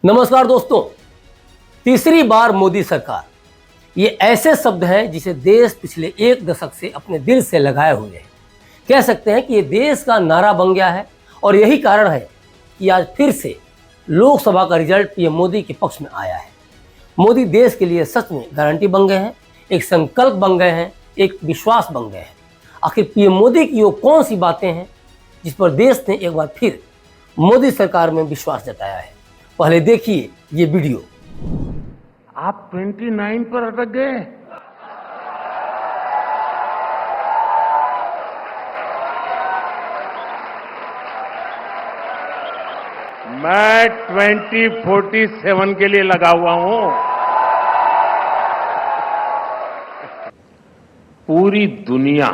नमस्कार दोस्तों, तीसरी बार मोदी सरकार, ये ऐसे शब्द हैं जिसे देश पिछले एक दशक से अपने दिल से लगाए हुए है। कह सकते हैं कि ये देश का नारा बन गया है और यही कारण है कि आज फिर से लोकसभा का रिजल्ट पीएम मोदी के पक्ष में आया है। मोदी देश के लिए सच में गारंटी बन गए हैं, एक संकल्प बन गए हैं, एक विश्वास बन गए हैं। आखिर पीएम मोदी की वो कौन सी बातें हैं जिस पर देश ने एक बार फिर मोदी सरकार में विश्वास जताया है। पहले देखिए ये वीडियो। आप 29 पर अटक गए। मैं 2047 के लिए लगा हुआ हूं। पूरी दुनिया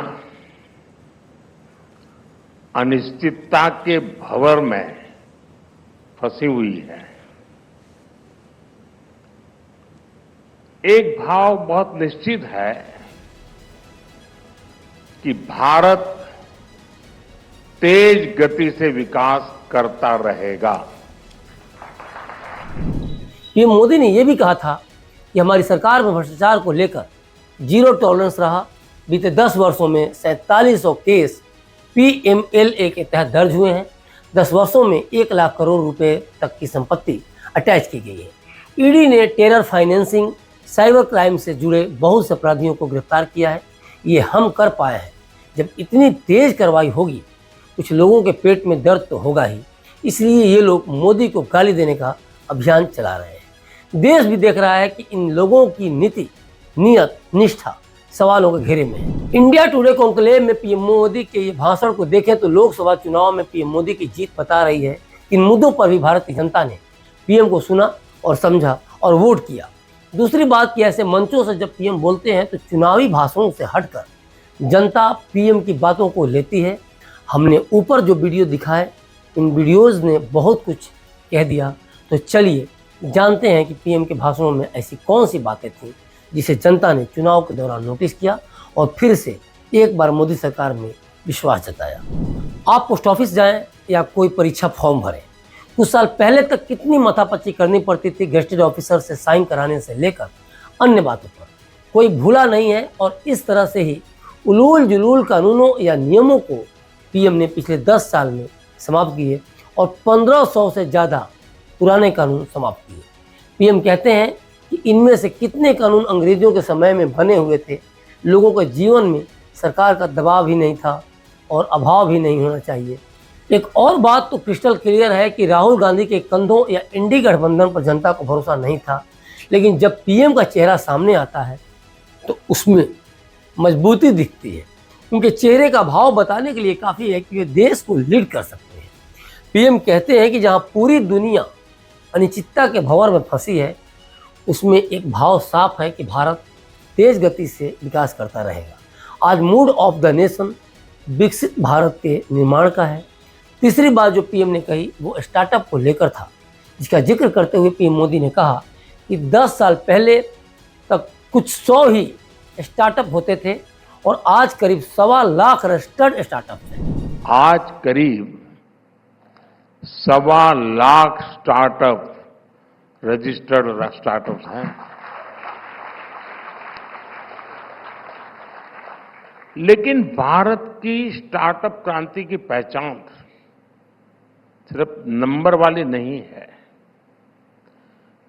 अनिश्चितता के भंवर में फंसी हुई है। एक भाव बहुत निश्चित है कि भारत तेज गति से विकास करता रहेगा। पीएम मोदी ने यह भी कहा था कि हमारी सरकार में भ्रष्टाचार को लेकर जीरो टॉलरेंस रहा। बीते 10 वर्षों में 4700 केस पीएमएलए के तहत दर्ज हुए हैं। 10 वर्षों में 1 लाख करोड़ रुपए तक की संपत्ति अटैच की गई है। ईडी ने टेरर फाइनेंसिंग, साइबर क्राइम से जुड़े बहुत से अपराधियों को गिरफ्तार किया है। ये हम कर पाए हैं। जब इतनी तेज कार्रवाई होगी, कुछ लोगों के पेट में दर्द तो होगा ही, इसलिए ये लोग मोदी को गाली देने का अभियान चला रहे हैं। देश भी देख रहा है कि इन लोगों की नीति, नियत, निष्ठा सवालों के घेरे में है। इंडिया टुडे कॉन्क्लेव में पीएम मोदी के ये भाषण को देखें तो लोकसभा चुनाव में पीएम मोदी की जीत बता रही है। इन मुद्दों पर भी भारत की जनता ने पीएम को सुना और समझा और वोट किया। दूसरी बात कि ऐसे मंचों से जब पीएम बोलते हैं तो चुनावी भाषणों से हटकर जनता पीएम की बातों को लेती है। हमने ऊपर जो वीडियो दिखाए, इन वीडियोस ने बहुत कुछ कह दिया। तो चलिए जानते हैं कि पीएम के भाषणों में ऐसी कौन सी बातें थी जिसे जनता ने चुनाव के दौरान नोटिस किया और फिर से एक बार मोदी सरकार में विश्वास जताया। आप पोस्ट ऑफिस जाएं या कोई परीक्षा फॉर्म भरें, कुछ साल पहले तक कितनी माथापच्ची करनी पड़ती थी गेस्टेड ऑफिसर से साइन कराने से लेकर अन्य बातों पर। कोई भूला नहीं है और इस तरह से ही उलूल जुलूल कानूनों या नियमों को पीएम ने पिछले 10 साल में समाप्त किए और 1500 से ज़्यादा पुराने कानून समाप्त किए। पीएम कहते हैं कि इनमें से कितने कानून अंग्रेजों के समय में बने हुए थे। लोगों के जीवन में सरकार का दबाव ही नहीं था और अभाव भी नहीं होना चाहिए। एक और बात तो क्रिस्टल क्लियर है कि राहुल गांधी के कंधों या इंडी गठबंधन पर जनता को भरोसा नहीं था, लेकिन जब पीएम का चेहरा सामने आता है तो उसमें मजबूती दिखती है। उनके चेहरे का भाव बताने के लिए काफ़ी है कि वे देश को लीड कर सकते हैं। पीएम कहते हैं कि जहां पूरी दुनिया अनिश्चितता के भंवर में फंसी है, उसमें एक भाव साफ है कि भारत तेज गति से विकास करता रहेगा। आज मूड ऑफ द नेशन विकसित भारत के निर्माण का है। तीसरी बात जो पीएम ने कही वो स्टार्टअप को लेकर था, जिसका जिक्र करते हुए पीएम मोदी ने कहा कि 10 साल पहले तक कुछ 100 ही स्टार्टअप होते थे और आज करीब 1.25 लाख रजिस्टर्ड स्टार्टअप हैं। आज करीब 1.25 लाख स्टार्टअप रजिस्टर्ड स्टार्टअप्स हैं। लेकिन भारत की स्टार्टअप क्रांति की पहचान सिर्फ नंबर वाली नहीं है।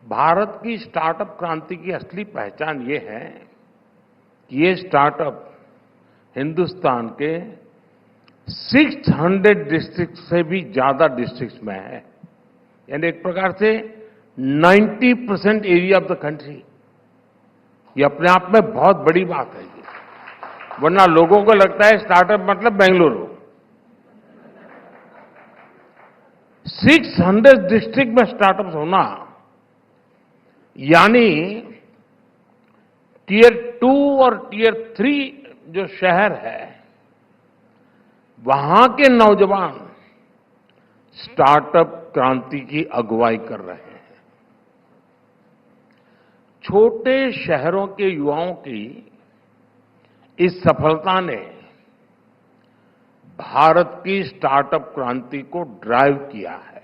भारत की स्टार्टअप क्रांति की असली पहचान ये है कि ये स्टार्टअप हिंदुस्तान के 600 डिस्ट्रिक्ट से भी ज्यादा डिस्ट्रिक्ट्स में है, यानी एक प्रकार से 90% एरिया ऑफ द कंट्री। ये अपने आप में बहुत बड़ी बात है। वरना लोगों को लगता है स्टार्टअप मतलब बेंगलुरु। 600 डिस्ट्रिक्ट में स्टार्टअप होना यानी टियर 2 और टियर 3 जो शहर है, वहां के नौजवान स्टार्टअप क्रांति की अगुवाई कर रहे हैं। छोटे शहरों के युवाओं की इस सफलता ने भारत की स्टार्टअप क्रांति को ड्राइव किया है।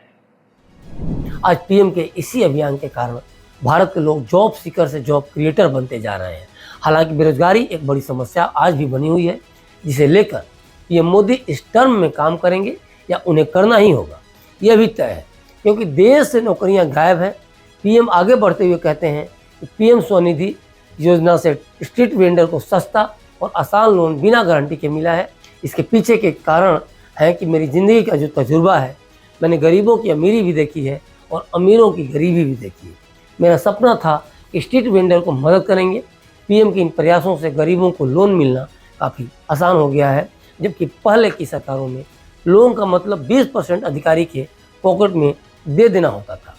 आज पीएम के इसी अभियान के कारण भारत के लोग जॉब सीकर से जॉब क्रिएटर बनते जा रहे हैं। हालांकि बेरोजगारी एक बड़ी समस्या आज भी बनी हुई है, जिसे लेकर पीएम मोदी इस टर्म में काम करेंगे या उन्हें करना ही होगा, यह भी तय है, क्योंकि देश से नौकरियां गायब हैं। पीएम आगे बढ़ते हुए कहते हैं कि पीएम स्वनिधि योजना से स्ट्रीट वेंडर को सस्ता और आसान लोन बिना गारंटी के मिला है। इसके पीछे के कारण है कि मेरी ज़िंदगी का जो तजुर्बा है, मैंने गरीबों की अमीरी भी देखी है और अमीरों की गरीबी भी देखी है। मेरा सपना था कि स्ट्रीट वेंडर को मदद करेंगे। पीएम के इन प्रयासों से गरीबों को लोन मिलना काफ़ी आसान हो गया है, जबकि पहले की सरकारों में लोन का मतलब 20% अधिकारी के पॉकेट में दे देना होता था।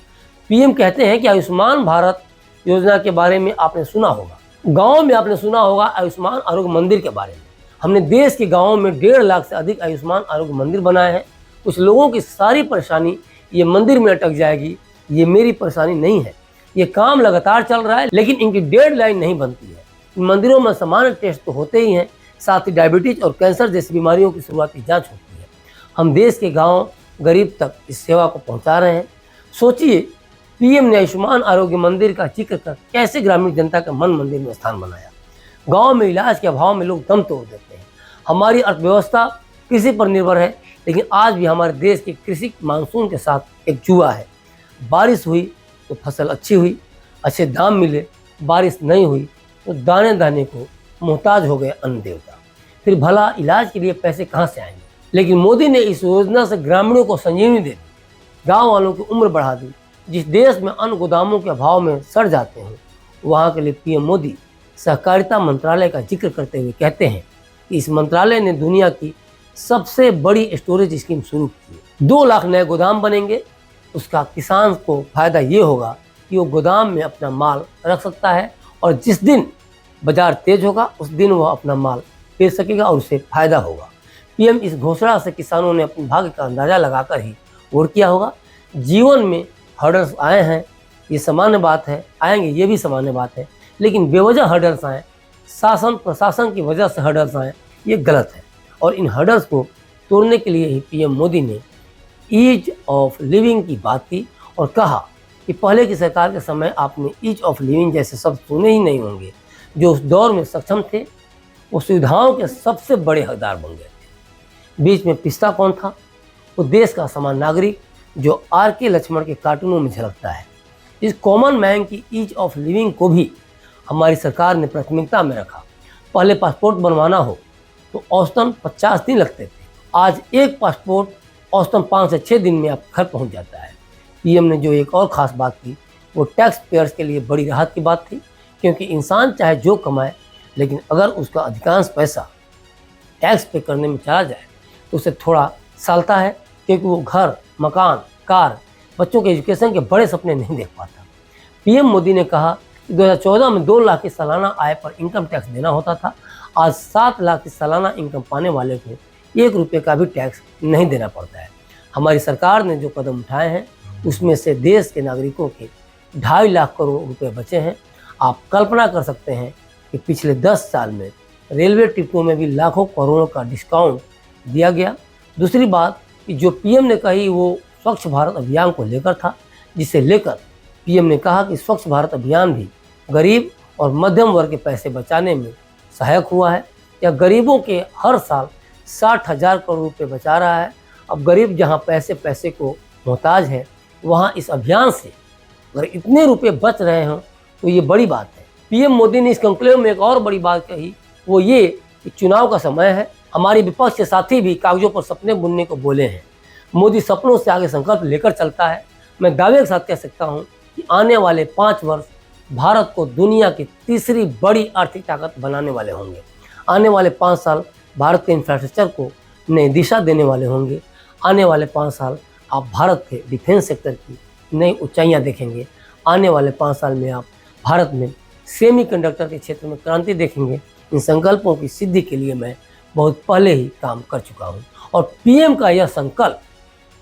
पीएम कहते हैं कि आयुष्मान भारत योजना के बारे में आपने सुना होगा, गाँव में आपने सुना होगा आयुष्मान आरोग्य मंदिर के बारे में। हमने देश के गाँवों में 1.5 लाख से अधिक आयुष्मान आरोग्य मंदिर बनाए हैं। कुछ लोगों की सारी परेशानी ये मंदिर में अटक जाएगी, ये मेरी परेशानी नहीं है। ये काम लगातार चल रहा है, लेकिन इनकी डेडलाइन नहीं बनती है। इन मंदिरों में सामान्य टेस्ट तो होते ही हैं, साथ ही डायबिटीज और कैंसर जैसी बीमारियों की शुरुआती जांच होती है। हम देश के गांव गरीब तक इस सेवा को पहुंचा रहे हैं। सोचिए, पीएम ने आयुष्मान आरोग्य मंदिर का जिक्र कर कैसे ग्रामीण जनता के मन मंदिर में स्थान बनाया। गाँव में इलाज के अभाव में लोग दम तोड़ देते हैं। हमारी अर्थव्यवस्था कृषि पर निर्भर है, लेकिन आज भी हमारे देश की कृषि मानसून के साथ एक जुआ है। बारिश हुई तो फसल अच्छी हुई, अच्छे दाम मिले। बारिश नहीं हुई तो दाने दाने को मोहताज हो गए अन्न देवता। फिर भला इलाज के लिए पैसे कहाँ से आएंगे। लेकिन मोदी ने इस योजना से ग्रामीणों को संजीवनी दे दी, गाँव वालों की उम्र बढ़ा दी। जिस देश में अन्न गोदामों के अभाव में सड़ जाते हैं, वहाँ के लिए पीएम मोदी सहकारिता मंत्रालय का जिक्र करते हुए कहते हैं कि इस मंत्रालय ने दुनिया की सबसे बड़ी स्टोरेज स्कीम शुरू की है। 2 लाख नए गोदाम बनेंगे। उसका किसान को फायदा ये होगा कि वो गोदाम में अपना माल रख सकता है और जिस दिन बाजार तेज होगा उस दिन वह अपना माल बेच सकेगा और उसे फायदा होगा। पीएम इस घोषणा से किसानों ने अपने भाग्य का अंदाजा लगाकर ही वोट किया होगा। जीवन में हर्डल्स आए हैं, ये सामान्य बात है, आएंगे ये भी सामान्य बात है, लेकिन बेवजह हर्डल्स आए, शासन प्रशासन की वजह से हर्डल्स आए, ये गलत है। और इन हर्डल्स को तोड़ने के लिए ही पीएम मोदी ने ईज ऑफ लिविंग की बात की और कहा कि पहले की सरकार के समय आपने ईज ऑफ लिविंग जैसे शब्द सुने ही नहीं होंगे। जो उस दौर में सक्षम थे वो सुविधाओं के सबसे बड़े हकदार बन गए थे। बीच में पिछता कौन था? वो देश का समान नागरिक जो आर.के. लक्ष्मण के कार्टूनों में झलकता है। इस कॉमन मैन की ईज ऑफ लिविंग को भी हमारी सरकार ने प्राथमिकता में रखा। पहले पासपोर्ट बनवाना हो तो औसतन 50 दिन लगते थे, आज एक पासपोर्ट औसतन 5 से 6 दिन में आप घर पहुंच जाता है। पीएम ने जो एक और ख़ास बात की वो टैक्स पेयर्स के लिए बड़ी राहत की बात थी, क्योंकि इंसान चाहे जो कमाए, लेकिन अगर उसका अधिकांश पैसा टैक्स पे करने में चला जाए तो उसे थोड़ा सालता है, क्योंकि वो घर, मकान, कार, बच्चों के एजुकेशन के बड़े सपने नहीं देख पाता। पीएम मोदी ने कहा कि 2014 में 2 लाख की सालाना आय पर इनकम टैक्स देना होता था। आज 7 लाख की सालाना इनकम पाने वाले को 1 रुपये का भी टैक्स नहीं देना पड़ता है। हमारी सरकार ने जो कदम उठाए हैं उसमें से देश के नागरिकों के 2.5 लाख करोड़ रुपए बचे हैं। आप कल्पना कर सकते हैं कि पिछले 10 साल में रेलवे टिकटों में भी लाखों करोड़ों का डिस्काउंट दिया गया। दूसरी बात कि जो पीएम ने कही वो स्वच्छ भारत अभियान को लेकर था, जिसे लेकर पीएम ने कहा कि स्वच्छ भारत अभियान भी गरीब और मध्यम वर्ग के पैसे बचाने में सहायक हुआ है। यह गरीबों के हर साल 60,000 करोड़ रुपए बचा रहा है। अब गरीब जहाँ पैसे पैसे को मोहताज है, वहाँ इस अभियान से अगर इतने रुपए बच रहे हों तो ये बड़ी बात है। पीएम मोदी ने इस कंक्लेव में एक और बड़ी बात कही, वो ये कि चुनाव का समय है। हमारी विपक्ष के साथी भी कागजों पर सपने बुनने को बोले हैं। मोदी सपनों से आगे संकल्प लेकर चलता है। मैं दावे के साथ कह सकता हूँ कि आने वाले 5 वर्ष भारत को दुनिया की तीसरी बड़ी आर्थिक ताकत बनाने वाले होंगे। आने वाले 5 साल भारत के इंफ्रास्ट्रक्चर को नई दिशा देने वाले होंगे। आने वाले 5 साल आप भारत के डिफेंस सेक्टर की नई ऊंचाइयां देखेंगे। आने वाले 5 साल में आप भारत में सेमीकंडक्टर के क्षेत्र में क्रांति देखेंगे। इन संकल्पों की सिद्धि के लिए मैं बहुत पहले ही काम कर चुका हूं और पीएम का यह संकल्प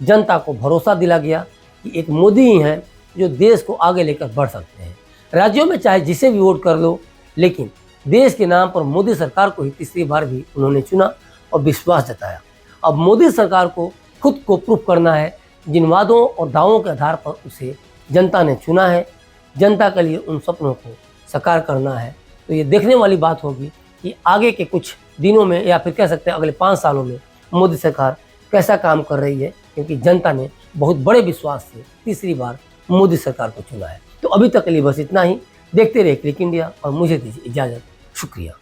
जनता को भरोसा दिला गया कि एक मोदी ही हैं जो देश को आगे लेकर बढ़ सकते हैं। राज्यों में चाहे जिसे भी वोट कर लो, लेकिन देश के नाम पर मोदी सरकार को ही तीसरी बार भी उन्होंने चुना और विश्वास जताया। अब मोदी सरकार को खुद को प्रूफ करना है जिन वादों और दावों के आधार पर उसे जनता ने चुना है, जनता के लिए उन सपनों को साकार करना है। तो ये देखने वाली बात होगी कि आगे के कुछ दिनों में या फिर कह सकते हैं अगले 5 सालों में मोदी सरकार कैसा काम कर रही है, क्योंकि जनता ने बहुत बड़े विश्वास से तीसरी बार मोदी सरकार को चुना है। तो अभी तक के लिए बस इतना ही। देखते रहिए क्लिक इंडिया और मुझे दीजिए इजाज़त। शुक्रिया।